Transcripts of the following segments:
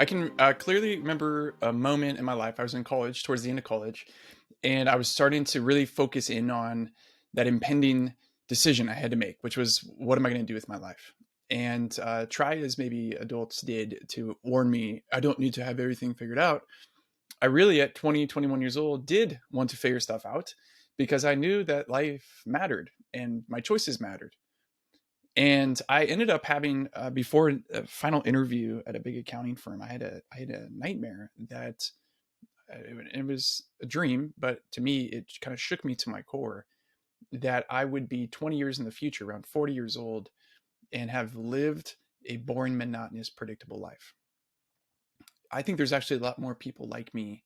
I can clearly remember a moment in my life. I was in college, towards the end of college, and I was starting to really focus in on that impending decision I had to make, which was, what am I going to do with my life? And try as maybe adults did to warn me, I don't need to have everything figured out. I really, at 20, 21 years old, did want to figure stuff out because I knew that life mattered and my choices mattered. And I ended up having before a final interview at a big accounting firm, I had a nightmare that it was a dream, but to me it kind of shook me to my core that I would be 20 years in the future, around 40 years old, and have lived a boring, monotonous, predictable life. I think there's actually a lot more people like me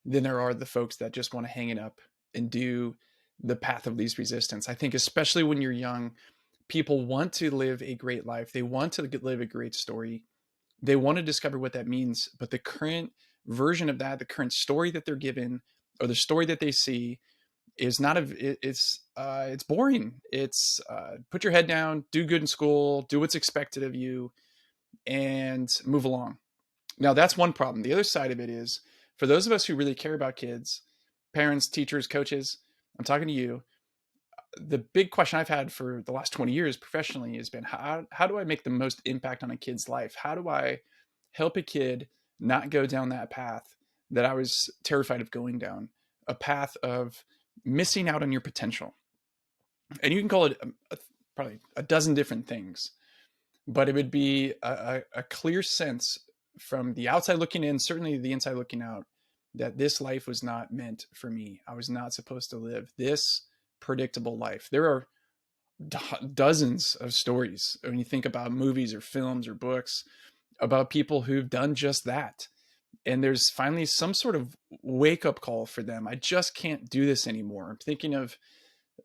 than there are the folks that just want to hang it up and do the path of least resistance. I think especially when you're young, people want to live a great life. They want to live a great story. They want to discover what that means. But the current version of that, the current story that they're given, or the story that they see, is not it's boring. It's put your head down, do good in school, do what's expected of you, and move along. Now that's one problem. The other side of it is, for those of us who really care about kids, parents, teachers, coaches, I'm talking to you. The big question I've had for the last 20 years professionally has been, how do I make the most impact on a kid's life? How do I help a kid not go down that path that I was terrified of going down, a path of missing out on your potential? And you can call it probably a dozen different things, but it would be a clear sense from the outside looking in, certainly the inside looking out, that this life was not meant for me. I was not supposed to live this predictable life. There are dozens of stories when you think about movies or films or books about people who've done just that. And there's finally some sort of wake up call for them. I just can't do this anymore. I'm thinking of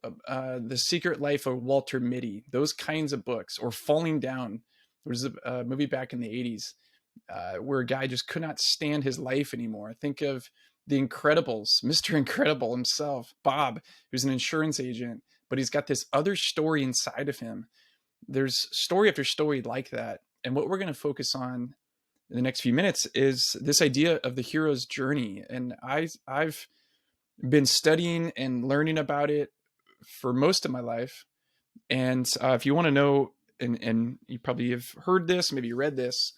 The Secret Life of Walter Mitty, those kinds of books, or Falling Down. There was a movie back in the 80s where a guy just could not stand his life anymore. Think of The Incredibles, Mr. Incredible himself, Bob, who's an insurance agent, but he's got this other story inside of him. There's story after story like that. And what we're going to focus on in the next few minutes is this idea of the hero's journey. And I've been studying and learning about it for most of my life. And if you want to know, and you probably have heard this, maybe you read this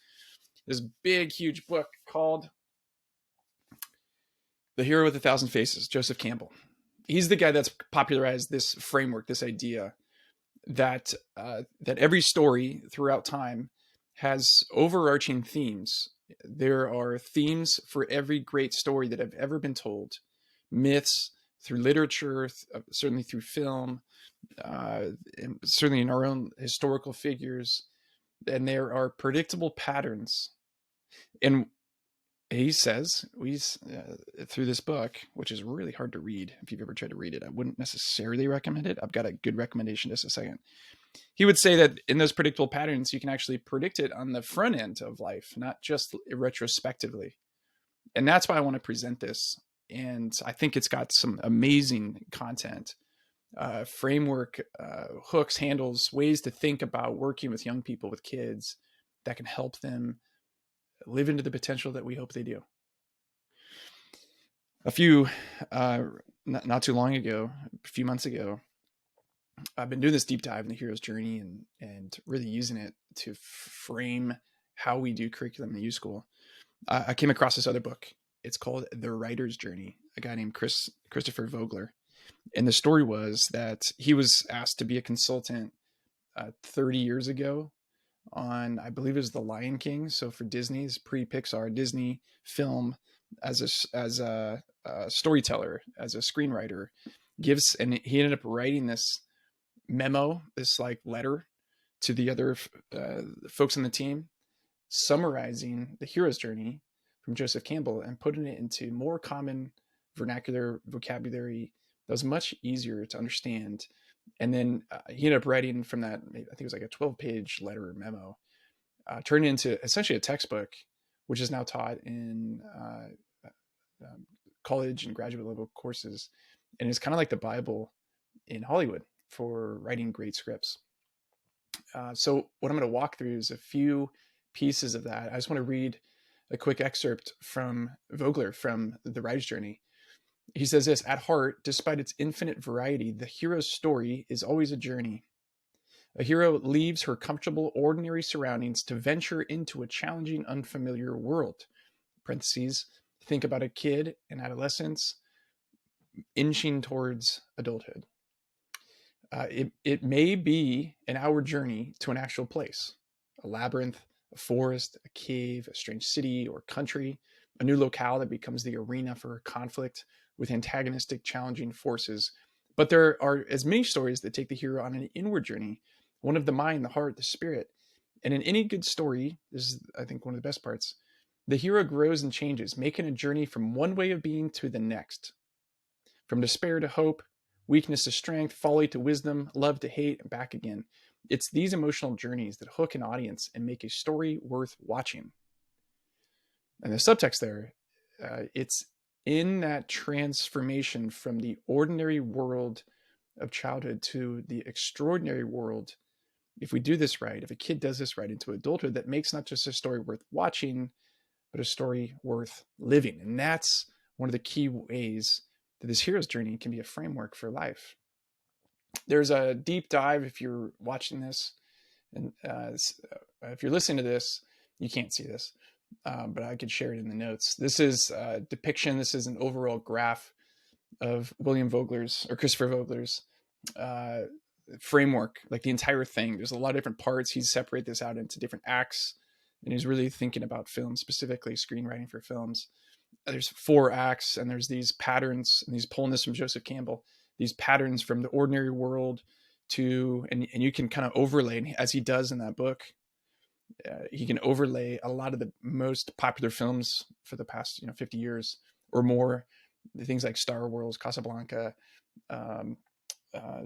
big, huge book called The Hero with a Thousand Faces, Joseph Campbell. He's the guy that's popularized this framework, this idea that that every story throughout time has overarching themes. There are themes for every great story that have ever been told, myths through literature, certainly through film, and certainly in our own historical figures. And there are predictable patterns. And he says, through this book, which is really hard to read. If you've ever tried to read it, I wouldn't necessarily recommend it. I've got a good recommendation in just a second. He would say that in those predictable patterns, you can actually predict it on the front end of life, not just retrospectively. And that's why I want to present this. And I think it's got some amazing content, framework, hooks, handles, ways to think about working with young people, with kids, that can help them live into the potential that we hope they do. A few, not too long ago, a few months ago, I've been doing this deep dive in the hero's journey and really using it to frame how we do curriculum in YouSchool. I came across this other book. It's called The Writer's Journey, a guy named Christopher Vogler. And the story was that he was asked to be a consultant 30 years ago on, I believe it was The Lion King. So for Disney's pre-Pixar Disney film, as a storyteller, as a screenwriter, and he ended up writing this memo, this like letter to the other folks on the team, summarizing the hero's journey from Joseph Campbell and putting it into more common vernacular vocabulary that was much easier to understand. And then he ended up writing from that, I think it was like a 12-page letter or memo, turned into essentially a textbook, which is now taught in college and graduate level courses. And it's kind of like the Bible in Hollywood for writing great scripts. So what I'm going to walk through is a few pieces of that. I just want to read a quick excerpt from Vogler from The Writer's Journey. He says this: "At heart, despite its infinite variety, the hero's story is always a journey. A hero leaves her comfortable, ordinary surroundings to venture into a challenging, unfamiliar world." Parentheses, think about a kid in adolescence inching towards adulthood. It may be an hour journey to an actual place, a labyrinth, a forest, a cave, a strange city or country, a new locale that becomes the arena for conflict with antagonistic, challenging forces. But there are as many stories that take the hero on an inward journey, one of the mind, the heart, the spirit. And in any good story, this is, I think, one of the best parts, the hero grows and changes, making a journey from one way of being to the next, from despair to hope, weakness to strength, folly to wisdom, love to hate, and back again. It's these emotional journeys that hook an audience and make a story worth watching. And the subtext there, it's in that transformation from the ordinary world of childhood to the extraordinary world. If we do this right, if a kid does this right, into adulthood, that makes not just a story worth watching, but a story worth living. And that's one of the key ways that this hero's journey can be a framework for life. There's a deep dive, if you're watching this, and if you're listening to this, you can't see this, but I could share it in the notes. This is a depiction. This is an overall graph of William Vogler's, or Christopher Vogler's, framework, like the entire thing. There's a lot of different parts. He's separated this out into different acts, and he's really thinking about film, specifically screenwriting for films. There's 4 acts, and there's these patterns, and he's pulling this from Joseph Campbell, these patterns from the ordinary world to, and you can kind of overlay, as he does in that book, he can overlay a lot of the most popular films for the past 50 years or more, things like Star Wars, Casablanca.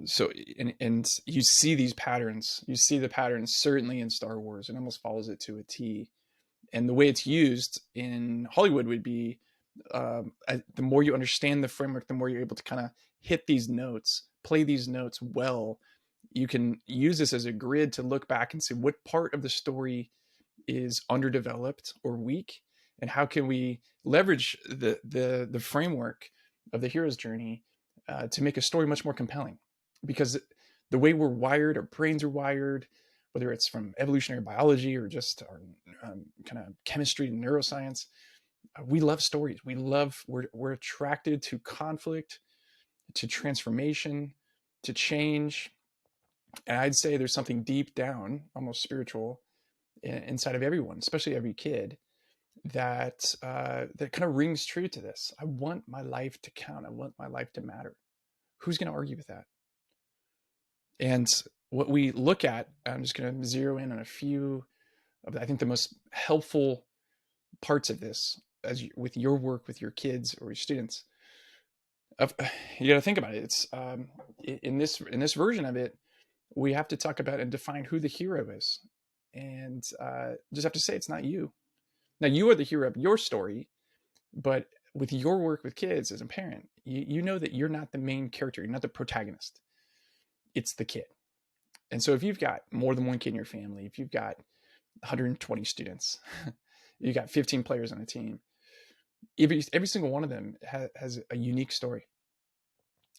So you see these patterns. You see the patterns certainly in Star Wars. It almost follows it to a T. And the way it's used in Hollywood would be, the more you understand the framework, the more you're able to kind of hit these notes, play these notes well. You can use this as a grid to look back and see what part of the story is underdeveloped or weak, and how can we leverage the framework of the hero's journey to make a story much more compelling. Because the way we're wired, our brains are wired, whether it's from evolutionary biology or just our kind of chemistry and neuroscience, we love stories. We're attracted to conflict, to transformation, to change. And I'd say there's something deep down, almost spiritual, inside of everyone, especially every kid, that kind of rings true to this. I want my life to count. I want my life to matter. Who's going to argue with that? And what we look at, I'm just going to zero in on a few of, I think, the most helpful parts of this, with your work with your kids or your students. You got to think about it. It's in this version of it, we have to talk about and define who the hero is, and just have to say it's not you. Now, you are the hero of your story, but with your work with kids as a parent, you know that you're not the main character. You're not the protagonist. It's the kid. And so if you've got more than one kid in your family, if you've got 120 students, you've got 15 players on a team, every single one of them has a unique story.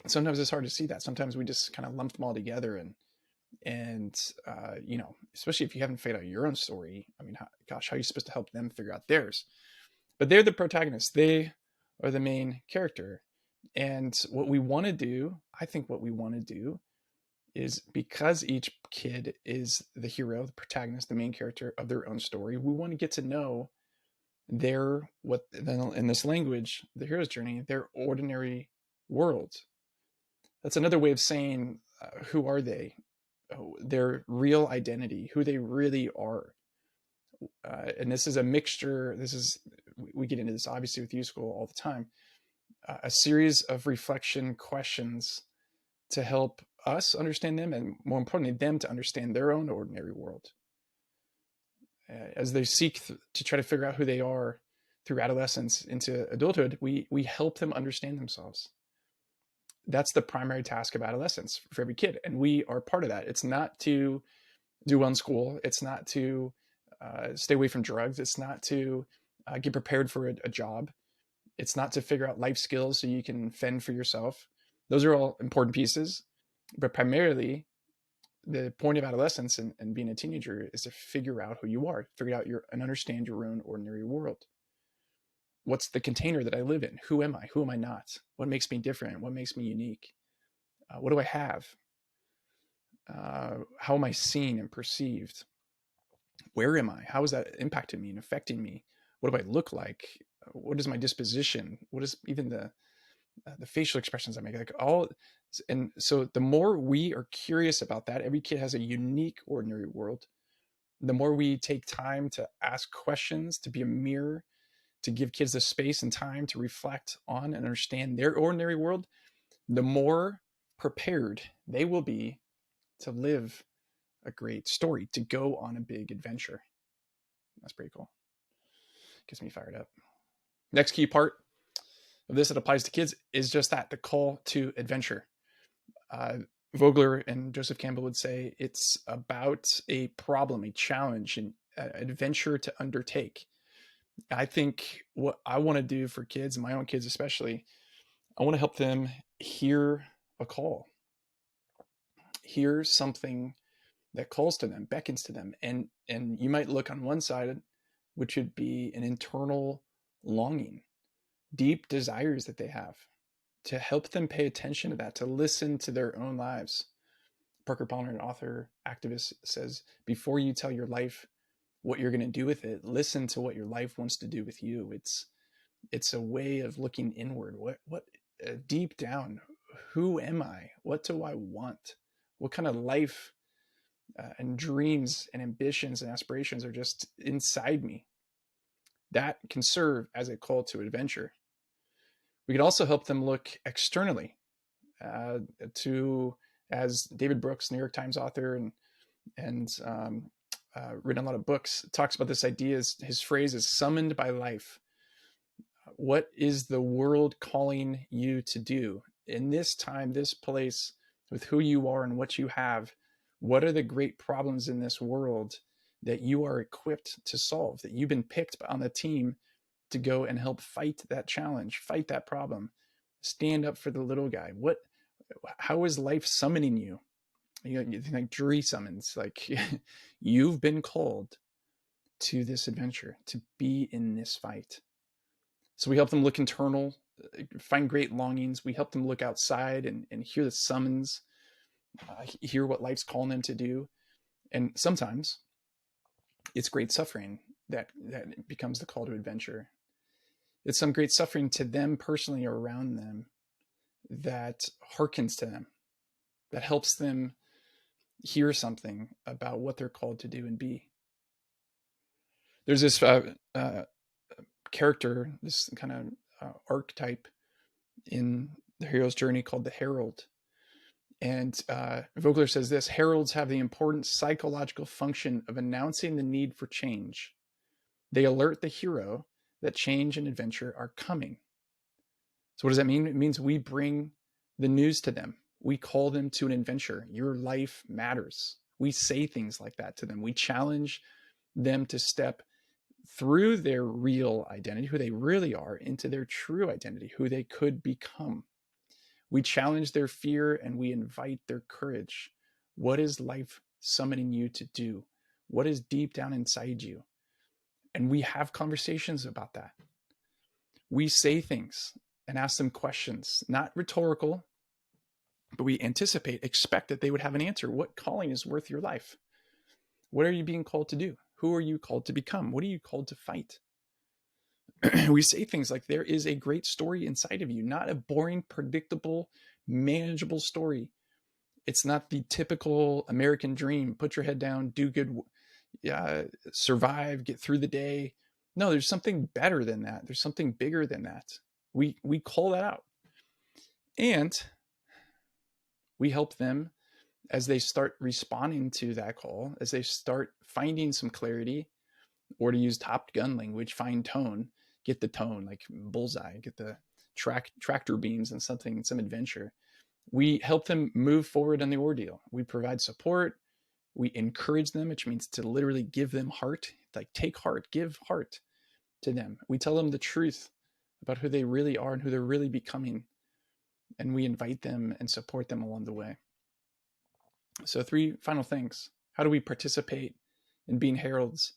Sometimes it's hard to see that. Sometimes we just kind of lump them all together, and especially if you haven't figured out your own story. I mean, how are you supposed to help them figure out theirs? But they're the protagonists. They are the main character. And what we want to do, I think what we want to do, is, because each kid is the hero, the protagonist, the main character of their own story, we want to get to know in this language, the hero's journey, their ordinary world. That's another way of saying, who are they? Their real identity, who they really are. And this is a mixture. We get into this obviously with YouSchool all the time. A series of reflection questions to help us understand them, and more importantly, them to understand their own ordinary world. As they seek to try to figure out who they are through adolescence into adulthood, we help them understand themselves. That's the primary task of adolescence for every kid, and we are part of that. It's not to do well in school. It's not to stay away from drugs. It's not to get prepared for a job. It's not to figure out life skills so you can fend for yourself. Those are all important pieces, but primarily the point of adolescence and being a teenager is to figure out who you are, figure out and understand your own ordinary world. What's the container that I live in? Who am I? Who am I not? What makes me different? What makes me unique? What do I have? How am I seen and perceived? Where am I? How is that impacting me and affecting me? What do I look like? What is my disposition? What is even the facial expressions I make? Like all, and so the more we are curious about that, every kid has a unique, ordinary world. The more we take time to ask questions, to be a mirror, to give kids the space and time to reflect on and understand their ordinary world, the more prepared they will be to live a great story, to go on a big adventure. That's pretty cool. Gets me fired up. Next key part of this that applies to kids is just that, the call to adventure. Vogler and Joseph Campbell would say it's about a problem, a challenge, an adventure to undertake. I think what I want to do for kids, my own kids especially, I want to help them hear a call, hear something that calls to them, beckons to them. And you might look on one side, which would be an internal longing, deep desires that they have, to help them pay attention to that, to listen to their own lives. Parker Palmer, an author, activist, says, before you tell your life what you're going to do with it, listen to what your life wants to do with you. It's a way of looking inward. What deep down, who am I? What do I want? What kind of life and dreams and ambitions and aspirations are just inside me? That can serve as a call to adventure. We could also help them look externally to, as David Brooks, New York Times author and written a lot of books, talks about this idea. His phrase is summoned by life. What is the world calling you to do in this time, this place, with who you are and what you have? What are the great problems in this world that you are equipped to solve, that you've been picked on the team to go and help fight that challenge, fight that problem, stand up for the little guy? How is life summoning you? You think like jury summons, like you've been called to this adventure, to be in this fight. So we help them look internal, find great longings. We help them look outside and hear the summons, hear what life's calling them to do. And sometimes it's great suffering that becomes the call to adventure. It's some great suffering to them personally or around them that harkens to them, that helps them hear something about what they're called to do and be. There's this character, this kind of archetype in the hero's journey called the herald. And Vogler says this: heralds have the important psychological function of announcing the need for change. They alert the hero that change and adventure are coming. So what does that mean? It means we bring the news to them. We call them to an adventure. Your life matters. We say things like that to them. We challenge them to step through their real identity, who they really are, into their true identity, who they could become. We challenge their fear and we invite their courage. What is life summoning you to do? What is deep down inside you? And we have conversations about that. We say things and ask them questions, not rhetorical, but we anticipate, expect that they would have an answer. What calling is worth your life? What are you being called to do? Who are you called to become? What are you called to fight? We say things like, there is a great story inside of you, not a boring, predictable, manageable story. It's not the typical American dream. Put your head down, do good, survive, get through the day. No, there's something better than that. There's something bigger than that. We call that out. And we help them as they start responding to that call, as they start finding some clarity, or to use Top Gun language, find tone, get the tone, like bullseye, get the tractor beams and some adventure. We help them move forward on the ordeal. We provide support. We encourage them, which means to literally give them heart, like take heart, give heart. to them. We tell them the truth about who they really are and who they're really becoming. And we invite them and support them along the way. So 3 final things. How do we participate in being heralds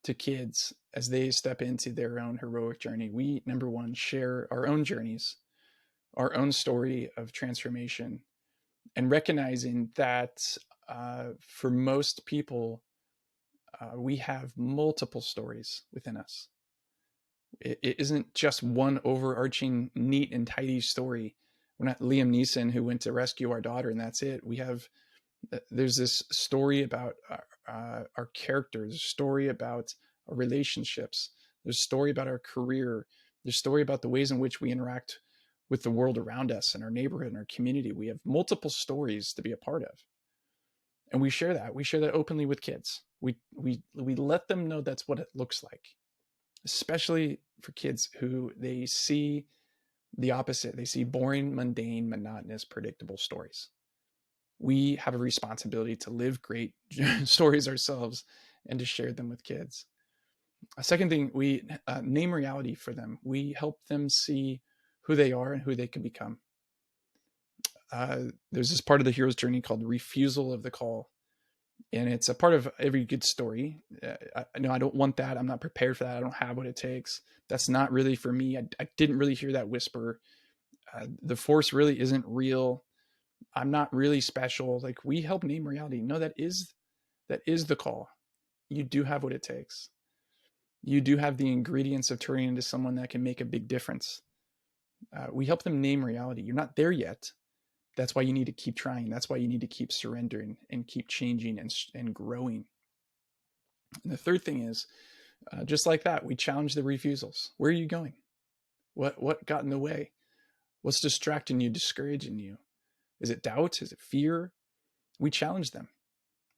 to kids as they step into their own heroic journey? We, number 1, share our own journeys, our own story of transformation, and recognizing that for most people, we have multiple stories within us. It isn't just one overarching, neat and tidy story. We're not Liam Neeson who went to rescue our daughter and that's it. There's this story about our characters, a story about our relationships. There's a story about our career. There's a story about the ways in which we interact with the world around us and our neighborhood and our community. We have multiple stories to be a part of. And we share that. We share that openly with kids. We let them know that's what it looks like, especially for kids who they see the opposite. They see boring, mundane, monotonous, predictable stories. We have a responsibility to live great stories ourselves and to share them with kids. A second thing, we name reality for them. We help them see who they are and who they can become. There's this part of the hero's journey called refusal of the call. And it's a part of every good story. I don't want that. I'm not prepared for that. I don't have what it takes. That's not really for me. I didn't really hear that whisper. The force really isn't real. I'm not really special. Like, we help name reality. No, that is the call. You do have what it takes. You do have the ingredients of turning into someone that can make a big difference. We help them name reality. You're not there yet. That's why you need to keep trying. That's why you need to keep surrendering and keep changing and growing. And the third thing is, just like that, we challenge the refusals. Where are you going? What got in the way? What's distracting you, discouraging you? Is it doubt? Is it fear? We challenge them.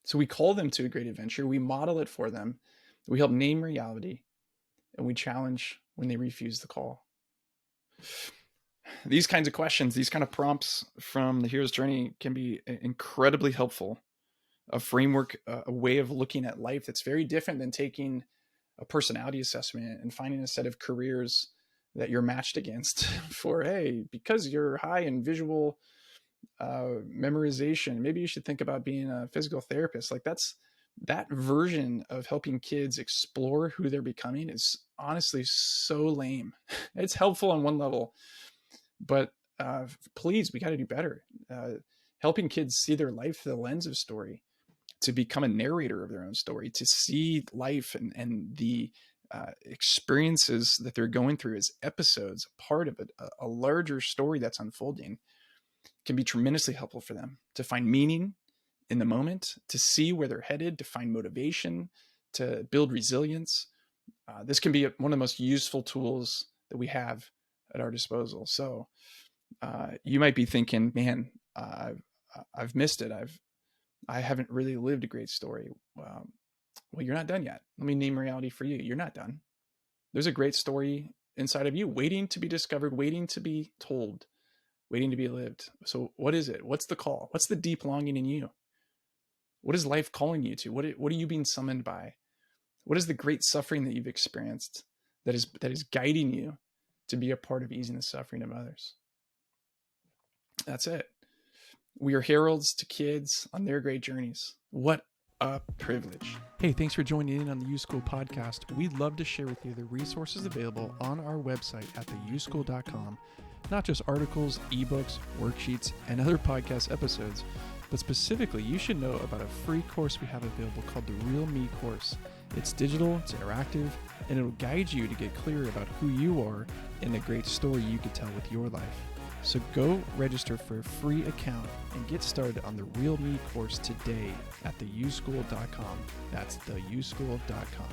So we call them to a great adventure. We model it for them. We help name reality. And we challenge when they refuse the call. These kinds of questions, these kind of prompts from the hero's journey can be incredibly helpful. A framework, a way of looking at life that's very different than taking a personality assessment and finding a set of careers that you're matched against for, hey, because you're high in visual memorization, maybe you should think about being a physical therapist. Like, that version of helping kids explore who they're becoming is honestly so lame. It's helpful on one level, but please, we got to do better. Helping kids see their life through the lens of story, to become a narrator of their own story, to see life and the experiences that they're going through as episodes, part of a larger story that's unfolding, can be tremendously helpful for them to find meaning in the moment, to see where they're headed, to find motivation, to build resilience. This can be one of the most useful tools that we have at our disposal. So you might be thinking, man, I've missed it. I haven't really lived a great story. Well, you're not done yet. Let me name reality for you. You're not done. There's a great story inside of you, waiting to be discovered, waiting to be told, waiting to be lived. So what is it? What's the call? What's the deep longing in you? What is life calling you to? What are you being summoned by? What is the great suffering that you've experienced that is guiding you to be a part of easing the suffering of others? That's it. We are heralds to kids on their great journeys. What a privilege. Hey, thanks for joining in on the YouSchool podcast. We'd love to share with you the resources available on our website at theyouschool.com. Not just articles, ebooks, worksheets, and other podcast episodes, but specifically, you should know about a free course we have available called the Real Me course. It's digital, it's interactive, and it'll guide you to get clear about who you are and the great story you could tell with your life. So go register for a free account and get started on the Real Me course today at theyouschool.com. That's theyouschool.com.